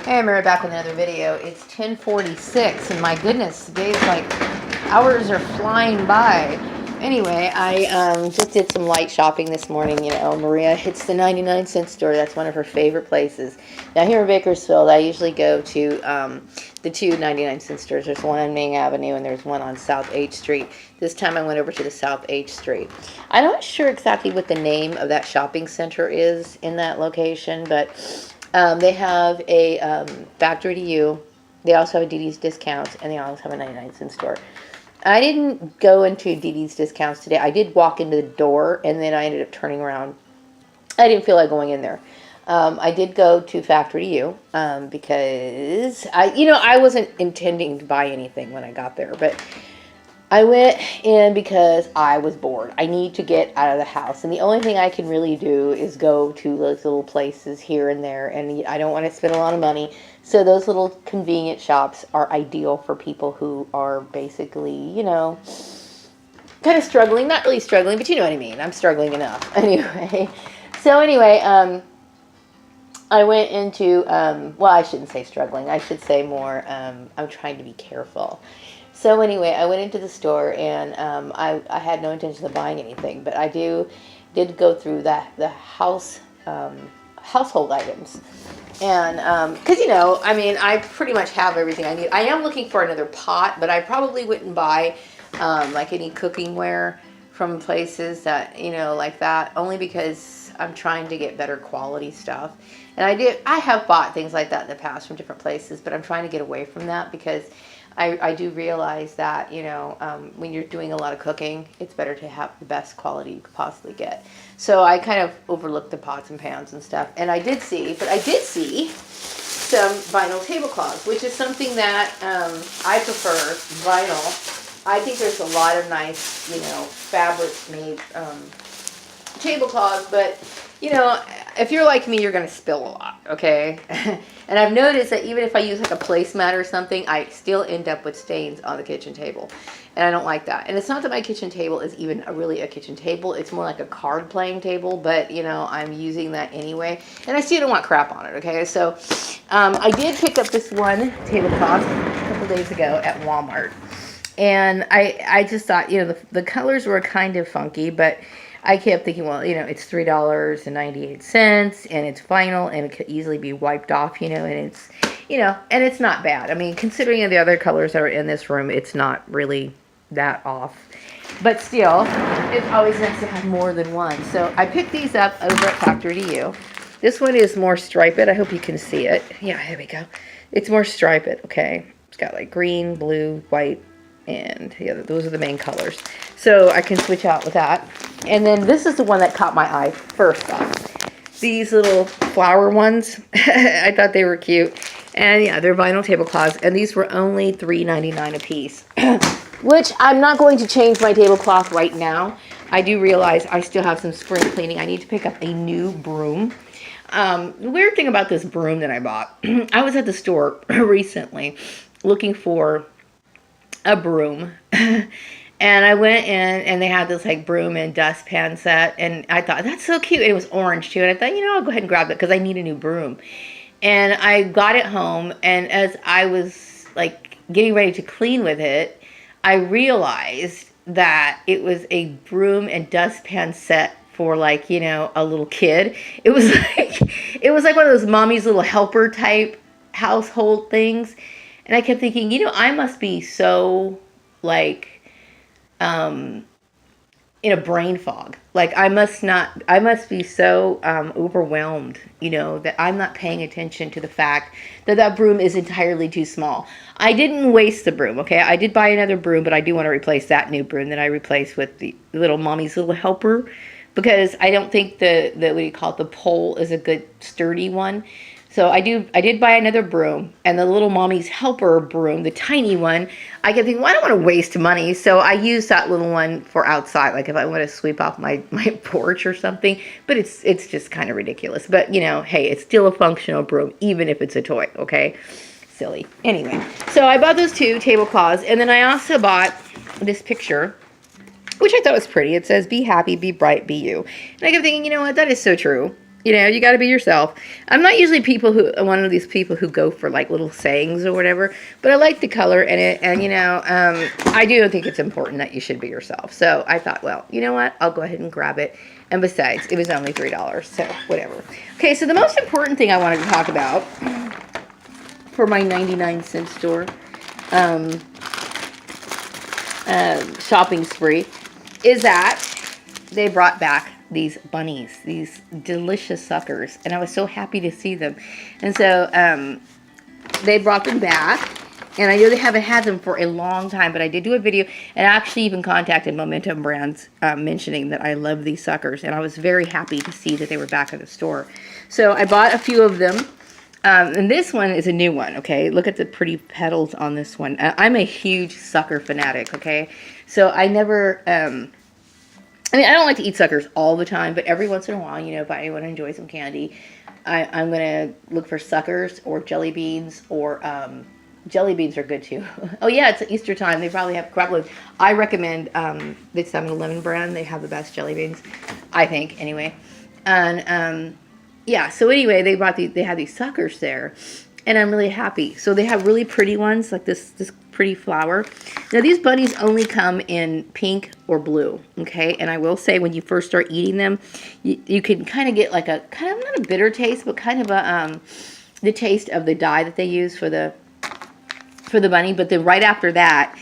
Hey, I'm Mary back with another video. It's 10:46 and my goodness, today's like hours are flying by. Anyway, I just did some light shopping this morning. You know, Maria hits the 99-cent store. That's one of her favorite places. Now here in Bakersfield, I usually go to the two 99-cent stores. There's one on Main Avenue and there's one on South H Street. This time I went over to the South H Street. I'm not sure exactly what the name of that shopping center is in that location, but they have a Factory to You. They also have a DD's Discounts, and they also have a 99-cent store. I didn't go into DD's Discounts today. I did walk into the door, and then I ended up turning around. I didn't feel like going in there. I did go to Factory to You because I wasn't intending to buy anything when I got there, but I went in because I was bored. I need to get out of the house. And the only thing I can really do is go to those little places here and there. And I don't want to spend a lot of money. So those little convenient shops are ideal for people who are basically, kind of struggling. Not really struggling, but you know what I mean. I'm struggling enough. Anyway. So anyway, I went into, well, I shouldn't say struggling. I should say more, I'm trying to be careful. So anyway, I went into the store, and I had no intention of buying anything, but I did go through the household items, and because I pretty much have everything I need. I am looking for another pot, but I probably wouldn't buy like any cooking ware from places that like that, only because I'm trying to get better quality stuff. And I have bought things like that in the past from different places, but I'm trying to get away from that because I do realize that, when you're doing a lot of cooking, it's better to have the best quality you could possibly get. So I kind of overlooked the pots and pans and stuff. And I did see some vinyl tablecloths, which is something that I prefer, vinyl. I think there's a lot of nice, fabric-made tablecloths, but if you're like me, you're going to spill a lot, okay? And I've noticed that even if I use like a placemat or something, I still end up with stains on the kitchen table. And I don't like that. And it's not that my kitchen table is even really a kitchen table. It's more like a card playing table, but I'm using that anyway. And I still don't want crap on it, okay? So I did pick up this one tablecloth a couple days ago at Walmart. And I just thought, the colors were kind of funky, but I kept thinking, well, it's $3.98 and it's vinyl and it could easily be wiped off, and it's, and it's not bad. I mean, considering the other colors that are in this room, it's not really that off. But still, it's always nice to have more than one. So I picked these up over at Factory to You. This one is more striped. I hope you can see it. Yeah, here we go. It's more striped, okay? It's got like green, blue, white, and those are the main colors. So I can switch out with that. And then this is the one that caught my eye first off. These little flower ones. I thought they were cute. And yeah, they're vinyl tablecloths. And these were only $3.99 a piece. Which I'm not going to change my tablecloth right now. I do realize I still have some spring cleaning. I need to pick up a new broom. The weird thing about this broom that I bought. I was at the store recently looking for a broom. And I went in and they had this like broom and dustpan set, and I thought that's so cute. It was orange too, and I thought, I'll go ahead and grab it because I need a new broom. And I got it home, and as I was like getting ready to clean with it, I realized that it was a broom and dustpan set for like, a little kid. It was like one of those mommy's little helper type household things. And I kept thinking, I must be so like in a brain fog. Like I must be so overwhelmed, that I'm not paying attention to the fact that that broom is entirely too small. I didn't waste the broom, okay? I did buy another broom, but I do want to replace that new broom that I replaced with the little mommy's little helper, because I don't think the what do you call it, the pole is a good sturdy one. So I did buy another broom, and the little mommy's helper broom, the tiny one, I kept thinking, well, I don't want to waste money. So I used that little one for outside, like if I want to sweep off my porch or something. But it's just kind of ridiculous. But, hey, it's still a functional broom, even if it's a toy, okay? Silly. Anyway, so I bought those two tablecloths, and then I also bought this picture, which I thought was pretty. It says, be happy, be bright, be you. And I kept thinking, that is so true. You know, you got to be yourself. I'm not usually one of these people who go for like little sayings or whatever, but I like the color in it, and you know, I do think it's important that you should be yourself. So I thought, well, you know what? I'll go ahead and grab it. And besides, it was only $3, so whatever. Okay, so the most important thing I wanted to talk about for my 99-cent store shopping spree is that they brought back these bunnies, these delicious suckers, and I was so happy to see them. And so they brought them back, and I know they haven't had them for a long time, but I did do a video and actually even contacted Momentum Brands mentioning that I love these suckers, and I was very happy to see that they were back in the store. So I bought a few of them. And this one is a new one, okay? Look at the pretty petals on this one. I'm a huge sucker fanatic, okay? So I never, I mean, I don't like to eat suckers all the time, but every once in a while, you know, if I want to enjoy some candy, I'm going to look for suckers or jelly beans, or jelly beans are good too. Oh yeah, it's Easter time. They probably have crab loaves. I recommend the 7-Eleven brand. They have the best jelly beans, I think, anyway. And yeah, so anyway, they had these suckers there, and I'm really happy. So they have really pretty ones, like this pretty flower. Now these bunnies only come in pink or blue, okay? And I will say, when you first start eating them, you can kind of get like a kind of, not a bitter taste, but kind of a the taste of the dye that they use for the bunny. But then right after that,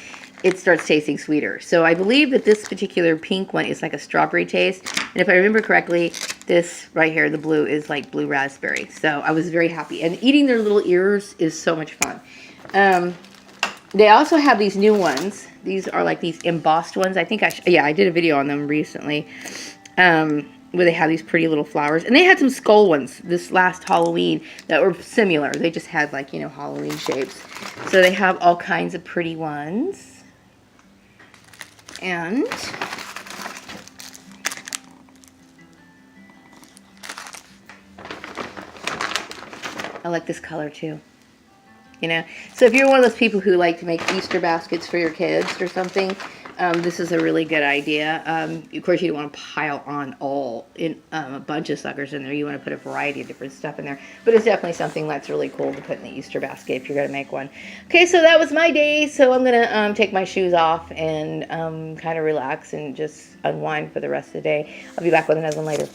it starts tasting sweeter. So I believe that this particular pink one is like a strawberry taste. And if I remember correctly, this right here, the blue, is like blue raspberry. So I was very happy. And eating their little ears is so much fun. They also have these new ones. These are like these embossed ones. I think I did a video on them recently. Where they have these pretty little flowers. And they had some skull ones this last Halloween that were similar. They just had like, you know, Halloween shapes. So they have all kinds of pretty ones. And I like this color too. You know, so if you're one of those people who like to make Easter baskets for your kids or something, this is a really good idea. Of course, you don't want to pile on a bunch of suckers in there. You want to put a variety of different stuff in there. But it's definitely something that's really cool to put in the Easter basket if you're going to make one. Okay, so that was my day. So I'm going to take my shoes off and kind of relax and just unwind for the rest of the day. I'll be back with another one later.